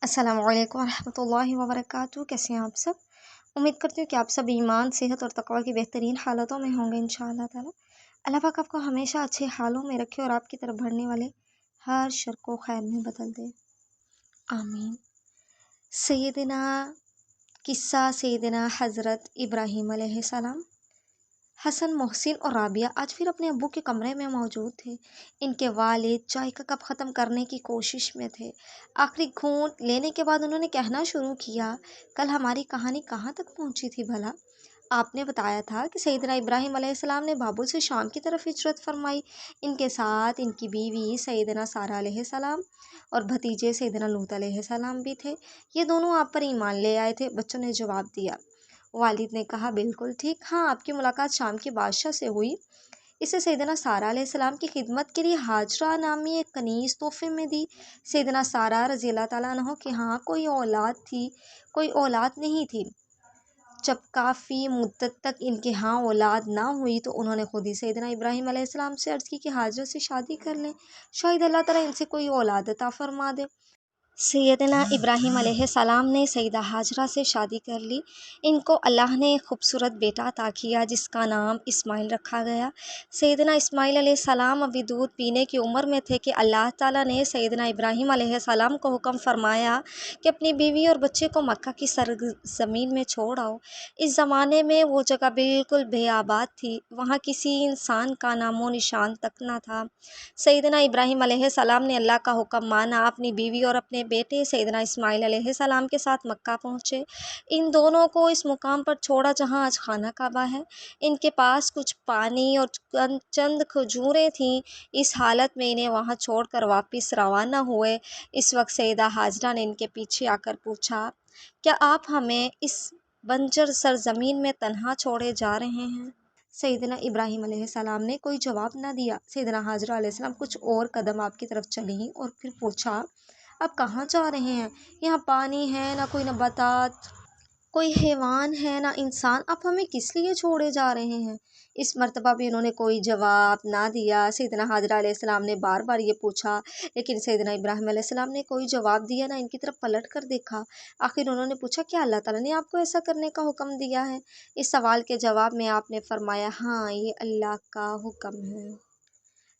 السلام علیکم ورحمۃ اللہ وبرکاتہ، کیسے ہیں آپ سب؟ امید کرتی ہوں کہ آپ سب ایمان، صحت اور تقوی کی بہترین حالتوں میں ہوں گے انشاءاللہ تعالی۔ اللہ پاک آپ کو ہمیشہ اچھے حالوں میں رکھے اور آپ کی طرف بڑھنے والے ہر شر کو خیر میں بدل دے، آمین۔ سیدنا قصہ سیدنا حضرت ابراہیم علیہ السلام۔ حسن، محسن اور رابعہ آج پھر اپنے ابو کے کمرے میں موجود تھے۔ ان کے والد چائے کا کپ ختم کرنے کی کوشش میں تھے۔ آخری گھونٹ لینے کے بعد انہوں نے کہنا شروع کیا، کل ہماری کہانی کہاں تک پہنچی تھی بھلا؟ آپ نے بتایا تھا کہ سیدنا ابراہیم علیہ السلام نے بابل سے شام کی طرف ہجرت فرمائی۔ ان کے ساتھ ان کی بیوی سیدنا سارہ علیہ السلام اور بھتیجے سیدنا لوط علیہ السلام بھی تھے۔ یہ دونوں آپ پر ایمان لے آئے تھے، بچوں نے جواب دیا۔ والد نے کہا، بالکل ٹھیک، ہاں آپ کی ملاقات شام کے بادشاہ سے ہوئی۔ اسے سیدنا سارہ علیہ السلام کی خدمت کے لیے ہاجرہ نامی ایک کنیز تحفے میں دی۔ سیدنا سارہ رضی اللہ تعالیٰ عنہ کے ہاں کوئی اولاد نہیں تھی۔ جب کافی مدت تک ان کے ہاں اولاد نہ ہوئی تو انہوں نے خود ہی سیدنا ابراہیم علیہ السلام سے عرض کی کہ ہاجرہ سے شادی کر لیں، شاید اللہ تعالیٰ ان سے کوئی اولاد عطا فرما دے۔ سیدنا ابراہیم علیہ السلام نے سیدہ ہاجرہ سے شادی کر لی۔ ان کو اللہ نے ایک خوبصورت بیٹا عطا کیا جس کا نام اسماعیل رکھا گیا۔ سیدنا اسماعیل علیہ السلام ابھی دودھ پینے کی عمر میں تھے کہ اللہ تعالیٰ نے سیدنا ابراہیم علیہ السلام کو حکم فرمایا کہ اپنی بیوی اور بچے کو مکہ کی سرزمین میں چھوڑ آؤ۔ اس زمانے میں وہ جگہ بالکل بے آباد تھی، وہاں کسی انسان کا نام و نشان تک نہ تھا۔ سیدنا ابراہیم علیہ السلام نے اللہ کا حکم مانا، اپنی بیوی اور اپنے بیٹے سیدنا اسماعیل علیہ السلام کے ساتھ مکہ پہنچے۔ ان دونوں کو اس مقام پر چھوڑا جہاں آج خانہ کعبہ ہے۔ ان کے پاس کچھ پانی اور چند کھجوریں تھیں۔ اس حالت میں انہیں وہاں چھوڑ کر واپس روانہ ہوئے۔ اس وقت سیدہ ہاجرہ نے ان کے پیچھے آ کر پوچھا، کیا آپ ہمیں اس بنجر سرزمین میں تنہا چھوڑے جا رہے ہیں؟ سیدنا ابراہیم علیہ السلام نے کوئی جواب نہ دیا۔ سیدنا ہاجرہ علیہ السلام کچھ اور قدم آپ کی طرف چلیں اور پھر پوچھا، آپ کہاں جا رہے ہیں؟ یہاں پانی ہے، نہ کوئی نباتات، کوئی حیوان ہے، نہ انسان، آپ ہمیں کس لیے چھوڑے جا رہے ہیں؟ اس مرتبہ بھی انہوں نے کوئی جواب نہ دیا۔ سیدنا ہاجرہ علیہ السلام نے بار بار یہ پوچھا لیکن سیدنا ابراہیم علیہ السلام نے کوئی جواب دیا نہ ان کی طرف پلٹ کر دیکھا۔ آخر انہوں نے پوچھا، کیا اللہ تعالیٰ نے آپ کو ایسا کرنے کا حکم دیا ہے؟ اس سوال کے جواب میں آپ نے فرمایا، ہاں یہ اللہ کا حکم ہے۔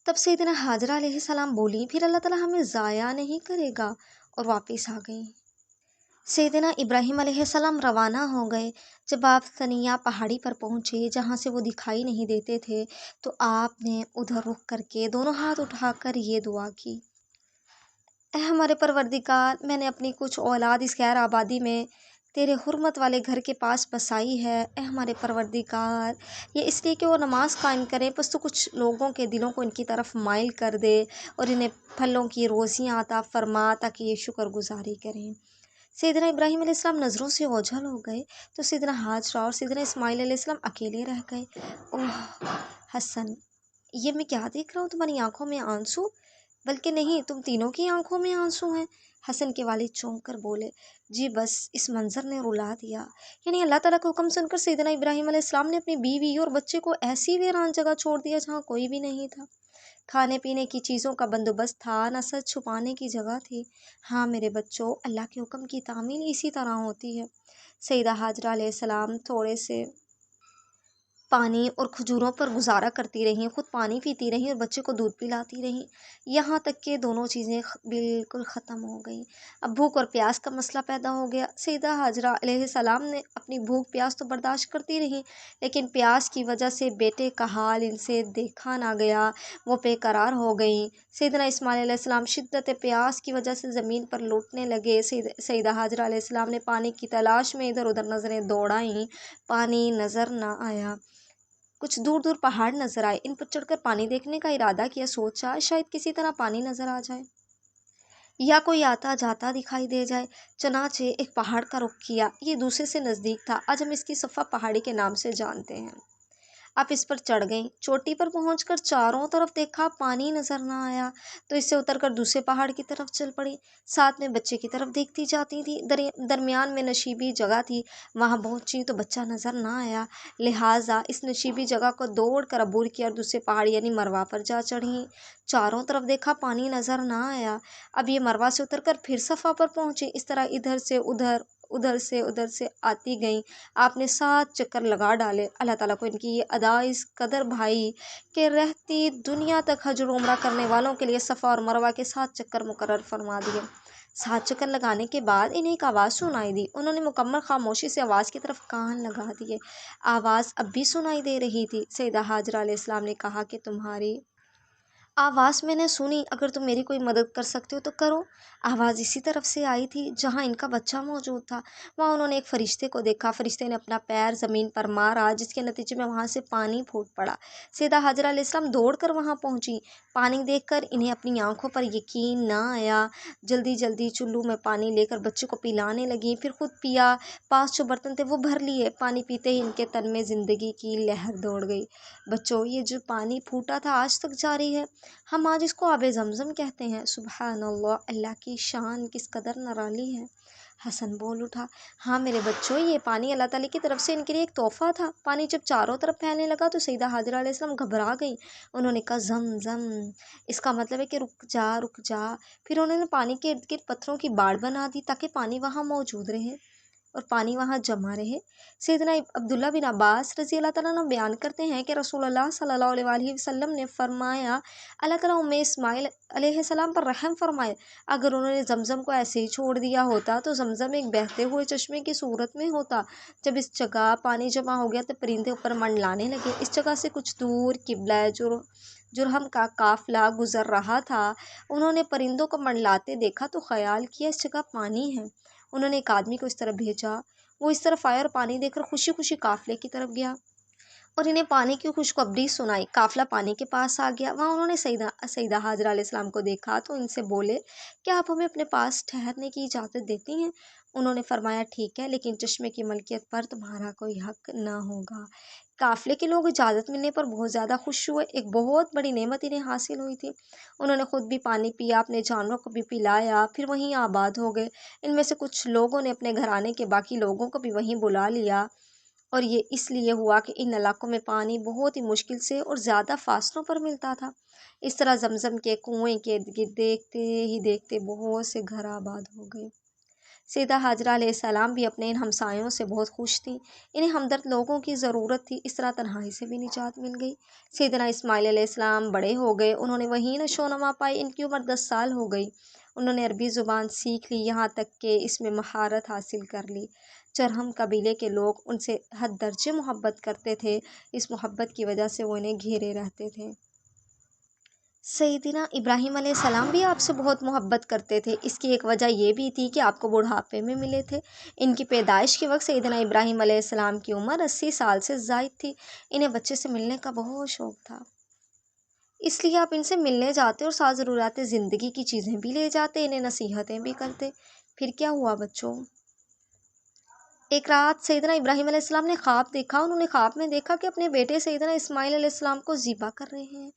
تب سیدنا ہاجرہ علیہ السلام بولی، پھر اللہ تعالیٰ ہمیں ضائع نہیں کرے گا، اور واپس آ گئیں۔ سیدنا ابراہیم علیہ السلام روانہ ہو گئے۔ جب آپ ثنیہ پہاڑی پر پہنچے جہاں سے وہ دکھائی نہیں دیتے تھے تو آپ نے ادھر رخ کر کے دونوں ہاتھ اٹھا کر یہ دعا کی، اے ہمارے پروردگار، میں نے اپنی کچھ اولاد اس غیر آبادی میں تیرے حرمت والے گھر کے پاس بسائی ہے۔ اے ہمارے پروردگار، یہ اس لیے کہ وہ نماز قائم کریں، بس تو کچھ لوگوں کے دلوں کو ان کی طرف مائل کر دے اور انہیں پھلوں کی روزیاں عطا فرما تاکہ یہ شکر گزاری کریں۔ سیدنا ابراہیم علیہ السلام نظروں سے اوجھل ہو گئے تو سیدنا ہاجرہ اور سیدنا اسماعیل علیہ السلام اکیلے رہ گئے۔ اوہ حسن، یہ میں کیا دیکھ رہا ہوں؟ تمہاری آنکھوں میں آنسو؟ بلکہ نہیں، تم تینوں کی آنکھوں میں آنسو ہیں۔ حسن کے والد چونک کر بولے، جی بس اس منظر نے رلا دیا۔ یعنی اللہ تعالیٰ کا حکم سن کر سیدنا ابراہیم علیہ السلام نے اپنی بیوی اور بچے کو ایسی ویران جگہ چھوڑ دیا جہاں کوئی بھی نہیں تھا۔ کھانے پینے کی چیزوں کا بندوبست تھا، نہ سر چھپانے کی جگہ تھی۔ ہاں میرے بچوں، اللہ کے حکم کی تعمیل اسی طرح ہوتی ہے۔ سیدہ ہاجرہ علیہ السلام تھوڑے سے پانی اور کھجوروں پر گزارا کرتی رہیں، خود پانی پیتی رہیں اور بچے کو دودھ پلاتی رہیں، یہاں تک کہ دونوں چیزیں بالکل ختم ہو گئیں۔ اب بھوک اور پیاس کا مسئلہ پیدا ہو گیا۔ سیدہ ہاجرہ علیہ السلام نے اپنی بھوک پیاس تو برداشت کرتی رہیں لیکن پیاس کی وجہ سے بیٹے کا حال ان سے دیکھا نہ گیا، وہ بے قرار ہو گئیں۔ سیدنا اسماعیل علیہ السلام شدت پیاس کی وجہ سے زمین پر لوٹنے لگے۔ سیدہ ہاجرہ علیہ السلام نے پانی کی تلاش میں ادھر ادھر نظریں دوڑائیں، پانی نظر نہ آیا۔ کچھ دور دور پہاڑ نظر آئے، ان پر چڑھ کر پانی دیکھنے کا ارادہ کیا، سوچا شاید کسی طرح پانی نظر آ جائے یا کوئی آتا جاتا دکھائی دے جائے۔ چنانچہ ایک پہاڑ کا رخ کیا، یہ دوسرے سے نزدیک تھا، آج ہم اس کی صفا پہاڑی کے نام سے جانتے ہیں۔ आप इस पर चढ़ गईं। चोटी पर पहुंचकर चारों तरफ देखा, पानी नजर ना आया, तो इससे उतरकर दूसरे पहाड़ की तरफ चल पड़ी। साथ में बच्चे की तरफ देखती जाती थी। दरमियान में नशीबी जगह थी, वहां पहुंची तो बच्चा नजर ना आया। लिहाजा इस नशीबी जगह को दौड़ कर अबूर किया और दूसरे पहाड़ यानी मरवा पर जा चढ़ी। चारों तरफ देखा, पानी नजर ना आया। अब ये मरवा से उतरकर फिर सफ़ा पर पहुंची। इस तरह इधर से उधर, उधर से आती गईं। आपने 7 चक्कर लगा डाले। अल्लाह ताला को इनकी ये अदा इस कदर भाई कि रहती दुनिया तक हज और उम्रा करने वालों के लिए सफ़ा और मरवा के 7 चक्कर मुकर्रर फरमा दिए। 7 चक्कर लगाने के बाद इन्हें एक आवाज़ सुनाई दी। उन्होंने मुकम्मल खामोशी से आवाज़ की तरफ कान लगा दिए। आवाज़ अब भी सुनाई दे रही थी। सैयदा हाजरा अलैहिस्सलाम ने कहा कि तुम्हारी आवाज़ मैंने सुनी, अगर तुम मेरी कोई मदद कर सकते हो तो करो। आवाज़ इसी तरफ से आई थी जहाँ इनका बच्चा मौजूद था। वहाँ उन्होंने एक फरिश्ते को देखा। फरिश्ते ने अपना पैर ज़मीन पर मारा, जिसके नतीजे में वहाँ से पानी फूट पड़ा। सैयदा हाजरा अलैहिस्सलाम दौड़ कर वहाँ पहुँची। पानी देखकर इन्हें अपनी आंखों पर यकीन ना आया। जल्दी जल्दी चुल्लू में पानी लेकर बच्चे को पिलाने लगी, फिर खुद पिया। पास जो बर्तन थे वो भर लिए। पानी पीते ही इनके तन में ज़िंदगी की लहर दौड़ गई। बच्चों, ये जो पानी फूटा था आज तक जारी है। हम आज इसको आबे ज़मज़म कहते हैं। सुबहान अल्लाह, अल्लाह की शान किस कदर निराली है। हसन बोल उठा, हाँ मेरे बच्चों, ये पानी अल्लाह ताला की तरफ से इनके लिए एक तोहफ़ा था। पानी जब चारों तरफ फैलने लगा तो सैयदा हाजरा अलैहिस्सलाम घबरा गई। उन्होंने कहा ज़म, इसका मतलब है कि रुक जा रुक जा। फिर उन्होंने पानी के इर्द गिर्द पत्थरों की बाड़ बना दी ताकि पानी वहाँ मौजूद रहे और पानी वहाँ जमा रहे। सैयदना अब्दुल्ला बिन अब्बास रज़ी अल्लाह ताला अन्हु बयान करते हैं कि रसूलुल्लाह सल्लल्लाहु अलैहि वसल्लम ने फरमाया, अल्लाह ताला उम्मे इस्माइल अलैहिस्सलाम पर रहम फरमाए, अगर उन्होंने ज़मज़म को ऐसे ही छोड़ दिया होता तो ज़मज़म एक बहते हुए चश्मे की सूरत में होता। जब इस जगह पानी जमा हो गया तो परिंदे ऊपर मंडलाने लगे। इस जगह से कुछ दूर किबला जुरहम का काफिला गुजर रहा था। उन्होंने परिंदों को मंडलाते देखा तो ख्याल किया इस जगह पानी है। उन्होंने एक आदमी को इस तरफ भेजा। वो इस तरफ आया और पानी देखकर खुशी खुशी काफिले की तरफ गया और इन्हें पानी की खुशखबरी सुनाई। काफिला पानी के पास आ गया। वहाँ उन्होंने सईदा हाजरा अलैहिस्सलाम को देखा तो इनसे बोले, क्या आप हमें अपने पास ठहरने की इजाज़त देती हैं? उन्होंने फरमाया, ठीक है, लेकिन चश्मे की मलकियत पर तुम्हारा कोई हक ना होगा। काफिले के लोग इजाज़त मिलने पर बहुत ज़्यादा खुश हुए। एक बहुत बड़ी नेमत इन्हें हासिल हुई थी। उन्होंने खुद भी पानी पिया, अपने जानवरों को भी पिलाया, फिर वहीं आबाद हो गए। इनमें से कुछ लोगों ने अपने घराने के बाकी लोगों को भी वहीं बुला लिया और ये इसलिए हुआ कि इन इलाकों में पानी बहुत ही मुश्किल से और ज़्यादा फासलों पर मिलता था। इस तरह ज़मज़म के कुएं के इर्द गिर्द देखते ही देखते बहुत से घर आबाद हो गए। सैयदा हाजरा अलैहिस्सलाम भी अपने इन हमसायों से बहुत खुश थी। इन्हें हमदर्द लोगों की ज़रूरत थी। इस तरह तन्हाई से भी निजात मिल गई। सैयदना इस्माइल अलैहिस्सलाम बड़े हो गए। उन्होंने वहीं नशोनमा पाई। इनकी उम्र 10 साल हो गई। उन्होंने अरबी ज़ुबान सीख ली, यहाँ तक कि इसमें महारत हासिल कर ली। चरहम कबीले के लोग उनसे हद दर्जे मोहब्बत करते थे। इस मोहब्बत की वजह से वो इन्हें घेरे रहते थे। सैयदना इब्राहीम अलैहिस्सलाम भी आपसे बहुत मोहब्बत करते थे। इसकी एक वजह ये भी थी कि आपको बुढ़ापे में मिले थे। इनकी पैदाइश के वक्त सैयदना इब्राहीम अलैहिस्सलाम की उम्र 80 साल से ज़ायद थी। इन्हें बच्चे से मिलने का बहुत शौक़ था, इसलिए आप इनसे मिलने जाते और साथ ज़रूरियात ज़िंदगी की चीज़ें भी ले जाते, इन्हें नसीहतें भी करते। फिर क्या हुआ बच्चों? एक रात सैयदना इब्राहीम अलैहिस्सलाम ने ख्वाब देखा। उन्होंने ख्वाब में देखा कि अपने बेटे सैयदना इस्माइल अलैहिस्सलाम को ज़िबा कर रहे हैं।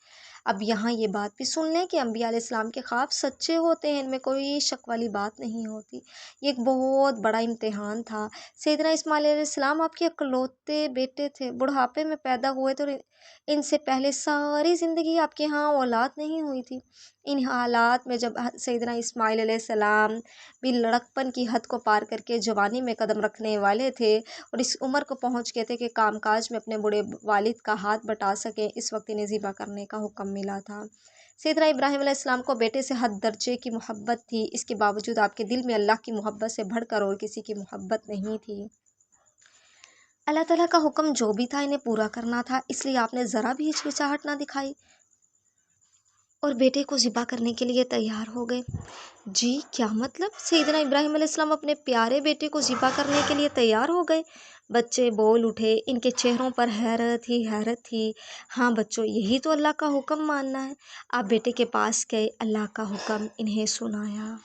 अब यहाँ ये बात भी सुन लें कि अम्बिया अलैहिस्सलाम के ख्वाब सच्चे होते हैं, इनमें कोई शक वाली बात नहीं होती। ये एक बहुत बड़ा इम्तिहान था। सैयदना इस्माइल अलैहिस्सलाम आपके इकलौते बेटे थे, बुढ़ापे में पैदा हुए थे और इनसे पहले सारी ज़िंदगी आपके यहाँ औलाद नहीं हुई थी। इन हालात में जब सैयदना इस्माइल अलैहिस्सलाम भी लड़कपन की हद को पार करके जवानी में कदम रखने वाले थे और इस उम्र को पहुंच गए थे कि कामकाज में अपने बूढ़े वालिद का हाथ बटा सकें, इस वक्त इन्हें ज़िबा करने का हुक्म मिला था। सैयदना इब्राहीम अलैहिस्सलाम को बेटे से हद दर्जे की मोहब्बत थी। इसके बावजूद आपके दिल में अल्लाह की मोहब्बत से बढ़कर और किसी की मोहब्बत नहीं थी। अल्लाह ताला का हुक्म जो भी था इन्हें पूरा करना था, इसलिए आपने ज़रा भी हिचकिचाहट ना दिखाई और बेटे को ज़िबा करने के लिए तैयार हो गए। जी क्या मतलब? सैयदना इब्राहीम अलैहिस्सलाम अपने प्यारे बेटे को ज़िबा करने के लिए तैयार हो गए। बच्चे बोल उठे। इनके चेहरों पर हैरत ही हैरत थी। हाँ बच्चों, यही तो अल्लाह का हुक्म मानना है। आप बेटे के पास गए, अल्लाह का हुक्म इन्हें सुनाया।